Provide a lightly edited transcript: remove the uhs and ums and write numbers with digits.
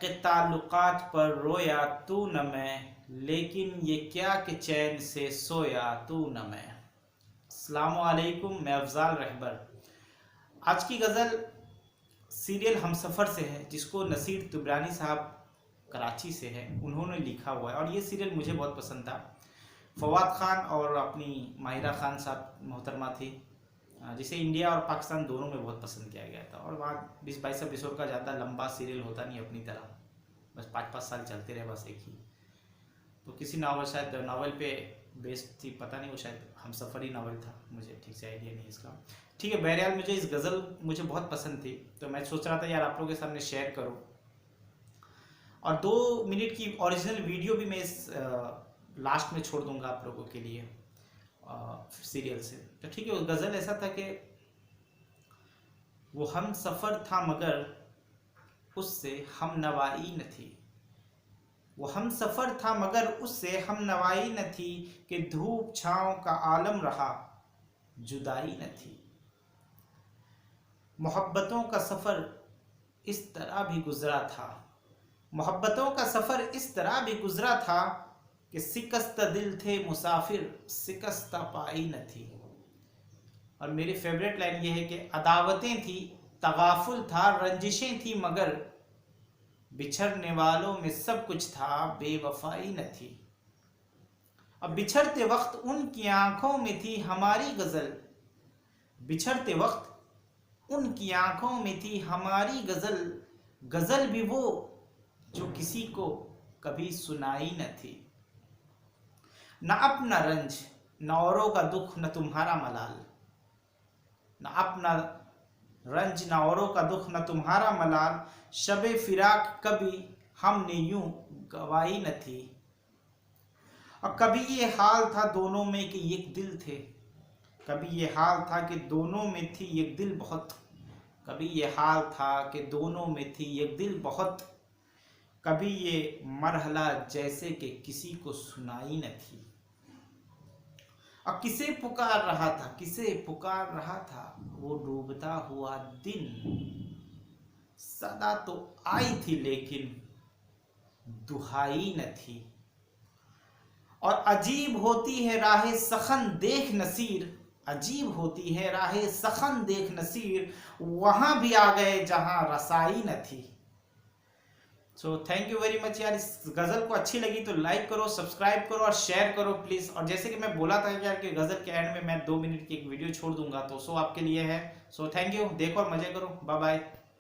के ताल्लुकात पर रोया तू न मैं, लेकिन ये क्या कि चैन से सोया तू न मैं। अस्सलामु अलैकुम, मैं अफजाल रहबर। आज की गज़ल सीरियल हमसफ़र से है, जिसको नसीर तुबरानी साहब कराची से है, उन्होंने लिखा हुआ है और ये सीरियल मुझे बहुत पसंद था। फवाद ख़ान और अपनी माहिरा ख़ान साहब मोहतरमा थी, जिसे इंडिया और पाकिस्तान दोनों में बहुत पसंद किया गया था। और वहाँ 20-22 एपिसोड का ज़्यादा लंबा सीरियल होता नहीं अपनी तरह, बस 5-5 साल चलते रहे बस एक ही। तो किसी नावल, शायद नावल पे बेस्ड थी, पता नहीं, वो शायद हमसफ़र ही नावल था, मुझे ठीक से आइडिया नहीं इसका। ठीक है, बहरहाल मुझे इस गज़ल मुझे बहुत पसंद थी, तो मैं सोच रहा था यार आप लोगों के सामने शेयर करूँ। और 2 मिनट की ओरिजिनल वीडियो भी मैं इस लास्ट में छोड़ दूंगा आप लोगों के लिए सीरियल से। तो ठीक है, वो गज़ल ऐसा था कि वो हम सफ़र था मगर उससे हम नवाई न थी। वो हम सफ़र था मगर उससे हम नवाई न थी, कि धूप छाँव का आलम रहा जुदाई न थी। मोहब्बतों का सफ़र इस तरह भी गुज़रा था, मोहब्बतों का सफ़र इस तरह भी गुज़रा था, कि शिकस्त दिल थे मुसाफिर शिकस्त पाई न थी। और मेरी फेवरेट लाइन ये है कि अदावतें थी तगाफुल था रंजिशें थी, मगर बिछड़ने वालों में सब कुछ था बेवफाई न थी। अब बिछड़ते वक्त उनकी आंखों में थी हमारी गज़ल, बिछड़ते वक्त उनकी आंखों में थी हमारी गज़ल, गज़ल भी वो जो किसी को कभी सुनाई न थी। न अपना रंज न औरों का दुख न तुम्हारा मलाल, न अपना रंज न औरों का दुख न तुम्हारा मलाल, शबे फिराक कभी हमने यूं गवाई न थी। और कभी ये हाल था दोनों में कि एक दिल थे, कभी ये हाल था कि दोनों में थी एक दिल बहुत, कभी ये हाल था कि दोनों में थी एक दिल बहुत, कभी ये मरहला जैसे कि किसी को सुनाई न थी। और किसे पुकार रहा था, किसे पुकार रहा था वो डूबता हुआ दिन, सदा तो आई थी लेकिन दुहाई न थी। और अजीब होती है राह सखन देख नसीर, अजीब होती है राह सखन देख नसीर, वहां भी आ गए जहां रसाई न थी। So thank you very much यार। इस गज़ल को अच्छी लगी तो लाइक करो, सब्सक्राइब करो और शेयर करो प्लीज़। और जैसे कि मैं बोला था यार कि गज़ल के एंड में मैं 2 मिनट की एक वीडियो छोड़ दूंगा, तो सो आपके लिए है। सो थैंक यू, देखो और मज़े करो, बाय बाय।